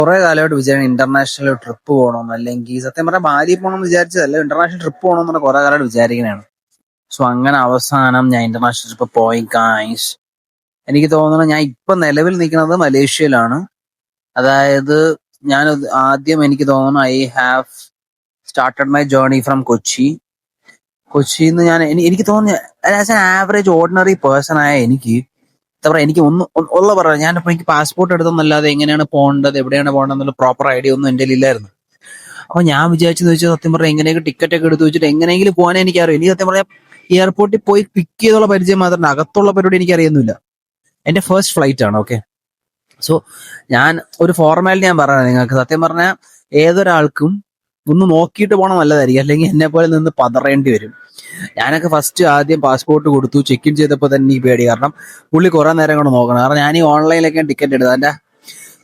കുറെ കാലമായിട്ട് വിചാരിക്കണം ഇന്റർനാഷണൽ ട്രിപ്പ് പോകണം, അല്ലെങ്കിൽ സത്യം പറഞ്ഞാൽ ബാലി പോകണം വിചാരിച്ചതല്ല, ഇന്റർനാഷണൽ ട്രിപ്പ് പോകണം എന്നുള്ള കുറെ കാലമായിട്ട് വിചാരിക്കണതാണ്. സോ അങ്ങനെ അവസാനം ഞാൻ ഇന്റർനാഷണൽ ട്രിപ്പ് പോയി ഗായ്സ്. എനിക്ക് തോന്നുന്നു ഞാൻ ഇപ്പൊ നിലവിൽ നിൽക്കുന്നത് മലേഷ്യയിലാണ്. അതായത് ഞാൻ ആദ്യം എനിക്ക് തോന്നുന്നു I have started my journey from Kochi. കൊച്ചിയിൽ നിന്ന് എനിക്ക് തോന്നുന്നു as an average ordinary person ആയ എനിക്ക് എന്താ പറയാ, എനിക്ക് ഉള്ള പറയാം. ഞാനിപ്പോ എനിക്ക് പാസ്പോർട്ട് എടുത്തൊന്നല്ലാതെ എങ്ങനെയാണ് പോകേണ്ടത്, എവിടെയാണ് പോകേണ്ടത് എന്നുള്ള പ്രോപ്പർ ഐഡിയ ഒന്നും എന്റെ ഇല്ലായിരുന്നു. അപ്പൊ ഞാൻ വിചാരിച്ചെന്ന് വെച്ചാൽ സത്യം പറഞ്ഞാൽ എങ്ങനെയൊക്കെ ടിക്കറ്റ് ഒക്കെ എടുത്ത് വെച്ചിട്ട് എങ്ങനെയെങ്കിലും പോകാനേ എനിക്കറിയാം. എനിക്ക് സത്യം പറഞ്ഞാൽ എയർപോർട്ടിൽ പോയി പിക്ക് ചെയ്തുള്ള പരിചയം മാത്രമേ, അകത്തുള്ള പരിപാടി എനിക്ക് അറിയുന്നില്ല. എന്റെ ഫസ്റ്റ് ഫ്ലൈറ്റ് ആണ്. ഓക്കെ, സോ ഞാൻ ഒരു ഫോർമാലിറ്റി ഞാൻ പറഞ്ഞത് നിങ്ങൾക്ക്. സത്യം പറഞ്ഞാൽ ഏതൊരാൾക്കും ഒന്ന് നോക്കിയിട്ട് പോകണം നല്ലതായിരിക്കും, അല്ലെങ്കിൽ എന്നെ പോലെ നിന്ന് പതറേണ്ടി വരും. ഞാനൊക്കെ ഫസ്റ്റ് ആദ്യം പാസ്പോർട്ട് കൊടുത്തു, ചെക്ക് ഇൻ ചെയ്തപ്പോൾ തന്നെ എനിക്ക് പേടി. കാരണം പുള്ളി കുറെ നേരം കൊണ്ട് നോക്കണം. കാരണം ഞാൻ ഈ ഓൺലൈനിലൊക്കെ ടിക്കറ്റ് എടുത്തത്, അതിന്റെ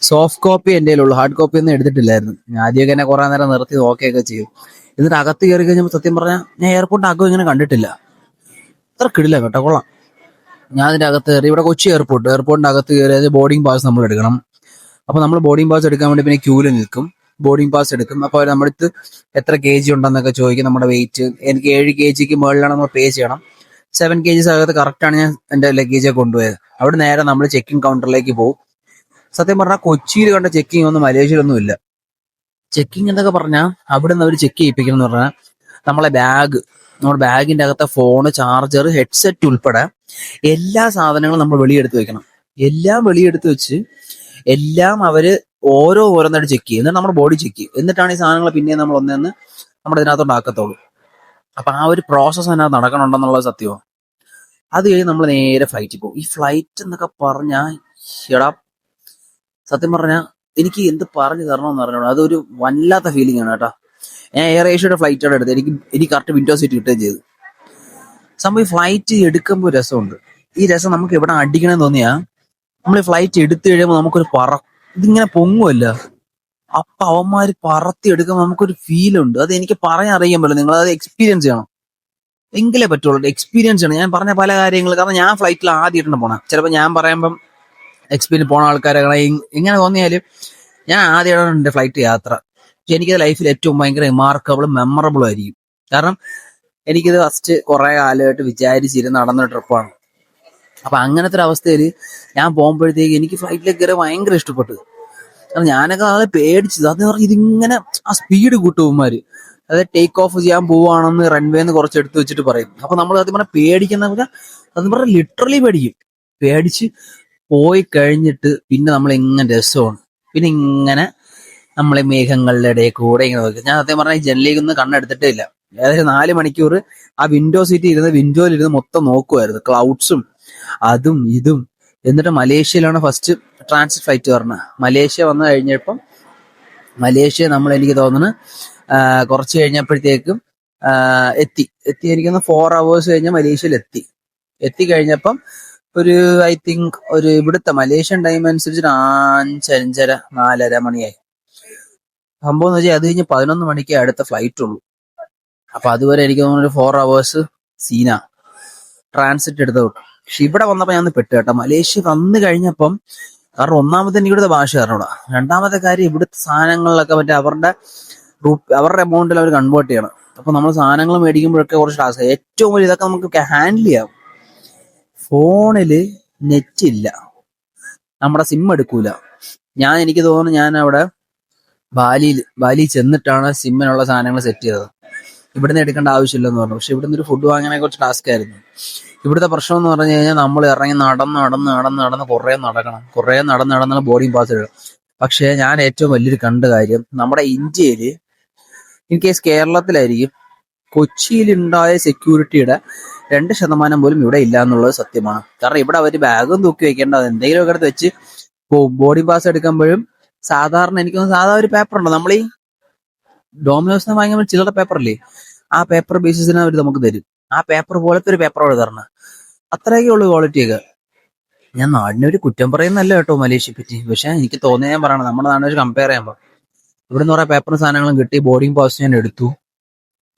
സോഫ്റ്റ് കോപ്പി എൻ്റെ കയ്യിലുള്ളൂ, ഹാർഡ് കോപ്പി ഒന്നും എടുത്തിട്ടില്ലായിരുന്നു. ഞാൻ ആദ്യമൊക്കെ എന്നെ കുറെ നേരം നിർത്തി നോക്കുകയൊക്കെ ചെയ്യും. എന്നിട്ട് അകത്ത് കയറി കഴിഞ്ഞപ്പോൾ സത്യം പറഞ്ഞാൽ ഞാൻ എയർപോർട്ട് അകം ഇങ്ങനെ കണ്ടിട്ടില്ല. അത്ര കിടില്ല കേട്ടോ, കൊള്ളാം. ഞാൻ അതിന്റെ അകത്ത് കയറി. ഇവിടെ കൊച്ചി എയർപോർട്ടിന്റെ അകത്ത് കയറി ബോർഡിംഗ് പാസ് നമ്മൾ എടുക്കണം. അപ്പൊ നമ്മൾ ബോർഡിംഗ് പാസ് എടുക്കാൻ വേണ്ടി പിന്നെ ക്യൂല് നിൽക്കും, ബോർഡിംഗ് പാസ് എടുക്കും. അപ്പോൾ അവർ നമ്മുടെ അടുത്ത് എത്ര kg ഉണ്ടെന്നൊക്കെ ചോദിക്കും, നമ്മുടെ വെയിറ്റ്. എനിക്ക് 7 kg മുകളിലാണ് നമ്മൾ പേ ചെയ്യണം. 7 kg അകത്ത് കറക്റ്റാണ് ഞാൻ എന്റെ ലഗേജ് കൊണ്ടുപോയത്. അവിടെ നേരെ നമ്മൾ ചെക്കിംഗ് കൗണ്ടറിലേക്ക് പോകും. സത്യം പറഞ്ഞാൽ കൊച്ചിയിൽ കണ്ട ചെക്കിംഗ് ഒന്നും മലേഷ്യയിലൊന്നും ഇല്ല. ചെക്കിംഗ് എന്നൊക്കെ പറഞ്ഞാൽ അവിടെ നിന്ന് അവർ ചെക്ക് ചെയ്യിപ്പിക്കണം എന്ന് പറഞ്ഞാൽ നമ്മുടെ ബാഗിന്റെ അകത്തെ ഫോണ്, ചാർജർ, ഹെഡ്സെറ്റ് ഉൾപ്പെടെ എല്ലാ സാധനങ്ങളും നമ്മൾ വെളിയെടുത്ത് വെക്കണം. എല്ലാം വെളിയെടുത്ത് വെച്ച് എല്ലാം അവര് ഓരോന്നായിട്ട് ചെക്ക് ചെയ്യും. എന്നിട്ട് നമ്മുടെ ബോഡി ചെക്ക് ചെയ്യും. എന്നിട്ടാണ് ഈ സാധനങ്ങൾ പിന്നെ നമ്മൾ ഒന്നെന്ന് നമ്മുടെ ഇതിനകത്തോട്ട് ആക്കത്തുള്ളൂ. അപ്പൊ ആ ഒരു പ്രോസസ്സ് അതിനകത്ത് നടക്കണുണ്ടെന്നുള്ളത് സത്യമാണ്. അത് കഴിഞ്ഞ് നമ്മൾ നേരെ ഫ്ലൈറ്റിൽ പോകും. ഈ ഫ്ലൈറ്റ് എന്നൊക്കെ പറഞ്ഞാൽ എടാ, സത്യം പറഞ്ഞാൽ എനിക്ക് എന്ത് പറഞ്ഞു തരണമെന്ന് അറിഞ്ഞോളൂ, അതൊരു വല്ലാത്ത ഫീലിംഗ് ആണ് കേട്ടോ. ഞാൻ എയർ ഏഷ്യയുടെ ഫ്ലൈറ്റാണ് എടുത്തത്. എനിക്ക് കറക്റ്റ് വിൻഡോ സീറ്റ് കിട്ടുകയും ചെയ്തു. സംഭവം ഈ ഫ്ലൈറ്റ് എടുക്കുമ്പോൾ രസമുണ്ട്. ഈ രസം നമുക്ക് എവിടെ അടിക്കണമെന്ന് തോന്നിയാ നമ്മൾ ഈ ഫ്ലൈറ്റ് എടുത്തു കഴിയുമ്പോൾ നമുക്കൊരു ഇതിങ്ങനെ പൊങ്ങുമല്ല, അപ്പൊ അവന്മാര് പറത്തി എടുക്കുമ്പോൾ നമുക്കൊരു ഫീലുണ്ട്. അത് എനിക്ക് പറയാൻ അറിയാൻ പറ്റില്ല, നിങ്ങൾ അത് എക്സ്പീരിയൻസ് ചെയ്യണം, എങ്കിലേ പറ്റുള്ളൂ. എക്സ്പീരിയൻസ് ചെയ്യണം. ഞാൻ പറഞ്ഞ പല കാര്യങ്ങൾ, കാരണം ഞാൻ ഫ്ലൈറ്റിൽ ആദ്യമായിട്ടാണ് പോണേ. ചിലപ്പോൾ ഞാൻ പറയുമ്പം എക്സ്പീരിയൻസ് പോണ ആൾക്കാരെ എങ്ങനെ തോന്നിയാലും ഞാൻ ആദ്യമായിട്ടാണ് എൻ്റെ ഫ്ലൈറ്റ് യാത്ര. പക്ഷെ എനിക്കത് ലൈഫിൽ ഏറ്റവും ഭയങ്കര റിമാർക്കബിളും മെമ്മറബിളും ആയിരിക്കും. കാരണം എനിക്കിത് ഫസ്റ്റ് കുറെ കാലമായിട്ട് വിചാരിച്ചിരുന്ന് നടന്ന ട്രിപ്പാണ്. അപ്പൊ അങ്ങനത്തെ ഒരു അവസ്ഥയിൽ ഞാൻ പോകുമ്പോഴത്തേക്ക് എനിക്ക് ഫ്ലൈറ്റിലേക്ക് കയറി ഭയങ്കര ഇഷ്ടപ്പെട്ടു. കാരണം ഞാനൊക്കെ ആളെ പേടിച്ചത് അത് പറഞ്ഞാൽ ഇതിങ്ങനെ ആ സ്പീഡ് കൂട്ടുമാര്, അതായത് ടേക്ക് ഓഫ് ചെയ്യാൻ പോവാണെന്ന് റൺവേന്ന് കുറച്ച് എടുത്ത് വെച്ചിട്ട് പറയും. അപ്പൊ നമ്മൾ സത്യം പറഞ്ഞാൽ പേടിക്കുന്ന അതെന്ന് പറഞ്ഞാൽ ലിറ്ററലി പേടിച്ച് പോയി കഴിഞ്ഞിട്ട് പിന്നെ നമ്മൾ എങ്ങനെ രസമാണ്. പിന്നെ ഇങ്ങനെ നമ്മളെ മേഘങ്ങളുടെ ഇടയിൽ കൂടെ ഇങ്ങനെ നോക്കി. ഞാൻ സത്യം പറഞ്ഞാൽ ഈ ജനലിലേക്കൊന്നും കണ്ണെടുത്തിട്ടേ ഇല്ല. ഏകദേശം 4 മണിക്കൂർ ആ വിൻഡോ സീറ്റിൽ ഇരുന്ന് വിൻഡോയിലിരുന്ന് മൊത്തം നോക്കുമായിരുന്നു, ക്ലൗഡ്സും അതും ഇതും. എന്നിട്ട് മലേഷ്യയിലാണ് ഫസ്റ്റ് ട്രാൻസിറ്റ് ഫ്ലൈറ്റ് പറഞ്ഞത്. മലേഷ്യ വന്നു കഴിഞ്ഞപ്പം നമ്മൾ എനിക്ക് തോന്നുന്നു കുറച്ച് കഴിഞ്ഞപ്പോഴത്തേക്കും എത്തി. എനിക്കൊന്ന് 4 hours കഴിഞ്ഞ് മലേഷ്യയിൽ എത്തിക്കഴിഞ്ഞപ്പം ഒരു ഐ തിങ്ക് ഒരു ഇവിടുത്തെ മലേഷ്യൻ ടൈം അനുസരിച്ച് 5:30 4:30 മണിയായി. സംഭവം എന്ന് വെച്ചാൽ അത് കഴിഞ്ഞ് 11 മണിക്ക് അടുത്ത ഫ്ലൈറ്റ് ഉള്ളൂ. അപ്പൊ അതുവരെ എനിക്ക് തോന്നുന്നു 4 hours സീന ട്രാൻസിറ്റ് എടുത്തത്. പക്ഷെ ഇവിടെ വന്നപ്പോ ഞാൻ പെട്ടു കേട്ടോ. മലേഷ്യ വന്നു കഴിഞ്ഞപ്പം, കാരണം ഒന്നാമത്തെ എനിക്ക് ഇവിടുത്തെ ഭാഷ അറിഞ്ഞൂടാ, രണ്ടാമത്തെ കാര്യം ഇവിടുത്തെ സാധനങ്ങളിലൊക്കെ മറ്റേ അവരുടെ എമൗണ്ടിൽ അവർ കൺവേർട്ട് ചെയ്യണം. അപ്പൊ നമ്മൾ സാധനങ്ങൾ മേടിക്കുമ്പോഴൊക്കെ കുറച്ച് ടാസ്ക്. ഏറ്റവും വലിയ ഇതൊക്കെ നമുക്ക് ഹാൻഡിൽ ചെയ്യാം. ഫോണില് നെറ്റ് ഇല്ല, നമ്മുടെ സിം എടുക്കൂല. എനിക്ക് തോന്നുന്നു ഞാൻ അവിടെ ബാലി ചെന്നിട്ടാണ് സിമ്മിനുള്ള സാധനങ്ങൾ സെറ്റ് ചെയ്തത്. ഇവിടുന്ന് എടുക്കേണ്ട ആവശ്യമില്ലെന്ന് പറഞ്ഞു. പക്ഷെ ഇവിടുന്ന് ഒരു ഫുഡ് വാങ്ങാനെ കുറച്ച് ടാസ്ക് ആയിരുന്നു. ഇവിടുത്തെ പ്രശ്നം എന്ന് പറഞ്ഞു കഴിഞ്ഞാൽ നമ്മൾ ഇറങ്ങി നടന്ന് കുറേ നടന്ന് ബോർഡിംഗ് പാസ് എടുക്കണം. പക്ഷെ ഞാൻ ഏറ്റവും വലിയൊരു കണ്ട കാര്യം, നമ്മുടെ ഇന്ത്യയില് ഇൻ കേസ് കേരളത്തിലായിരിക്കും, കൊച്ചിയിൽ ഉണ്ടായ സെക്യൂരിറ്റിയുടെ 2% പോലും ഇവിടെ ഇല്ല എന്നുള്ളത് സത്യമാണ്. കാരണം ഇവിടെ അവർ ബാഗും തൂക്കി വെക്കേണ്ട, എന്തെങ്കിലും ഒക്കെ എടുത്ത് വെച്ച് ബോർഡിംഗ് പാസ് എടുക്കുമ്പോഴും സാധാരണ സാധാ ഒരു പേപ്പർ ഉണ്ടോ, നമ്മൾ ഈ ഡോമിനോസിന് വാങ്ങിക്കുമ്പോൾ ചില്ലറ പേപ്പർ അല്ലേ, ആ പേപ്പർ ബേസിസിന് അവർ നമുക്ക് തരും. ആ പേപ്പർ പോലത്തെ ഒരു പേപ്പർ അവിടെ തരണം. അത്രയൊക്കെ ഉള്ളു ക്വാളിറ്റിയൊക്കെ. ഞാൻ നാടിനൊരു കുറ്റം പറയുന്നല്ല കേട്ടോ മലേഷ്യയെ പറ്റി. പക്ഷെ എനിക്ക് തോന്നിയ ഞാൻ പറയണം, നമ്മുടെ നാടിനെ വെച്ച് കമ്പയർ ചെയ്യുമ്പോൾ ഇവിടെ നിന്ന് കുറെ പേപ്പറും സാധനങ്ങളും കിട്ടി. ബോർഡിംഗ് പാസ് ഞാൻ എടുത്തു.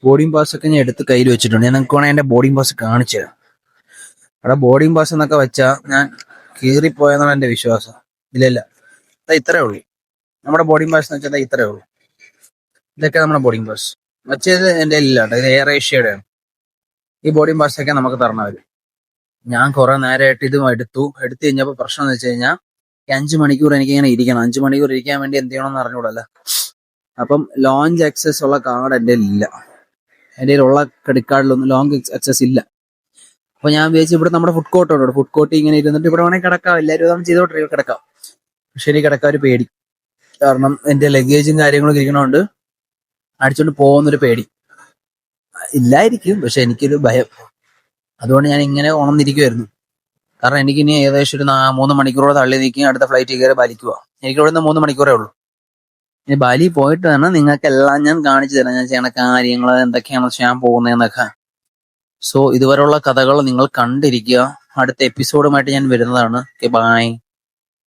ബോർഡിംഗ് പാസ് ഒക്കെ ഞാൻ എടുത്ത് കയ്യിൽ വെച്ചിട്ടുണ്ട്. ഞാൻ നിങ്ങൾക്ക് വേണമെങ്കിൽ എന്റെ ബോർഡിംഗ് പാസ് കാണിച്ചു തരാം. അവിടെ ബോർഡിംഗ് പാസ് എന്നൊക്കെ വെച്ചാൽ ഞാൻ കീറിപ്പോയെന്നാണ് എന്റെ വിശ്വാസം. ഇല്ല, ഇത്രേ ഉള്ളൂ. നമ്മുടെ ബോർഡിംഗ് പാസ് എന്ന് വെച്ചാൽ ഇത്രയേ ഉള്ളൂ. ഇതൊക്കെ നമ്മുടെ ബോർഡിംഗ് പാസ്. മറ്റേത് എൻ്റെ ഇല്ല, ഇത് എയർ ഏഷ്യയുടെ ആണ്. ഈ ബോർഡിംഗ് പാസ് ഒക്കെ നമുക്ക് തരണവര്. ഞാൻ കുറെ നേരമായിട്ട് ഇത് എടുത്തു കഴിഞ്ഞപ്പോൾ പ്രശ്നം എന്ന് വെച്ച് കഴിഞ്ഞാൽ 5 മണിക്കൂർ എനിക്ക് ഇങ്ങനെ ഇരിക്കണം. 5 മണിക്കൂർ ഇരിക്കാൻ വേണ്ടി എന്ത് ചെയ്യണമെന്ന് അറിഞ്ഞൂടല്ല. അപ്പം ലോഞ്ച് ആക്സസ് ഉള്ള കാർഡ് എൻ്റെ ഇല്ല. എൻ്റെ ഉള്ള ക്രെഡിറ്റ് കാർഡിലൊന്നും ലോങ് ആക്സസ് ഇല്ല. അപ്പൊ ഞാൻ വിചാരിച്ചു ഇവിടെ നമ്മുടെ ഫുഡ് കോർട്ട് ഉണ്ട്, ഫുഡ് കോർട്ട് ഇങ്ങനെ ഇരുന്നിട്ട് ഇവിടെ വേണമെങ്കിൽ കിടക്കാം, എല്ലാവരും അതാണ് ചെയ്തോട്ടെ, കിടക്കാം. പക്ഷെ എനിക്ക് കിടക്കാൻ ഒരു പേടി, കാരണം എന്റെ ലഗേജും കാര്യങ്ങളൊക്കെ ഇരിക്കണോണ്ട് അടിച്ചോണ്ട് പോകുന്നൊരു പേടി. ഇല്ലായിരിക്കും, പക്ഷെ എനിക്കൊരു ഭയം. അതുകൊണ്ട് ഞാൻ ഇങ്ങനെ ഉണർന്നിരിക്കുമായിരുന്നു. കാരണം എനിക്കിനി ഏകദേശം ഒരു 3 മണിക്കൂറോടെ തള്ളി നിൽക്കും, അടുത്ത ഫ്ലൈറ്റ് കയറി ബാലിക്കുക. എനിക്ക് ഇവിടെ നിന്ന് 3 മണിക്കൂറേ ഉള്ളൂ. ഇനി ബാലി പോയിട്ട് തന്നെ നിങ്ങൾക്കെല്ലാം ഞാൻ കാണിച്ചു തരാം, ഞാൻ ചെയ്യണ കാര്യങ്ങൾ എന്തൊക്കെയാണ് ചെയ്യാൻ പോകുന്നതെന്നൊക്കെ. സോ ഇതുവരെയുള്ള കഥകൾ നിങ്ങൾ കണ്ടിരിക്കുക. അടുത്ത എപ്പിസോഡുമായിട്ട് ഞാൻ വരുന്നതാണ്. ബൈ.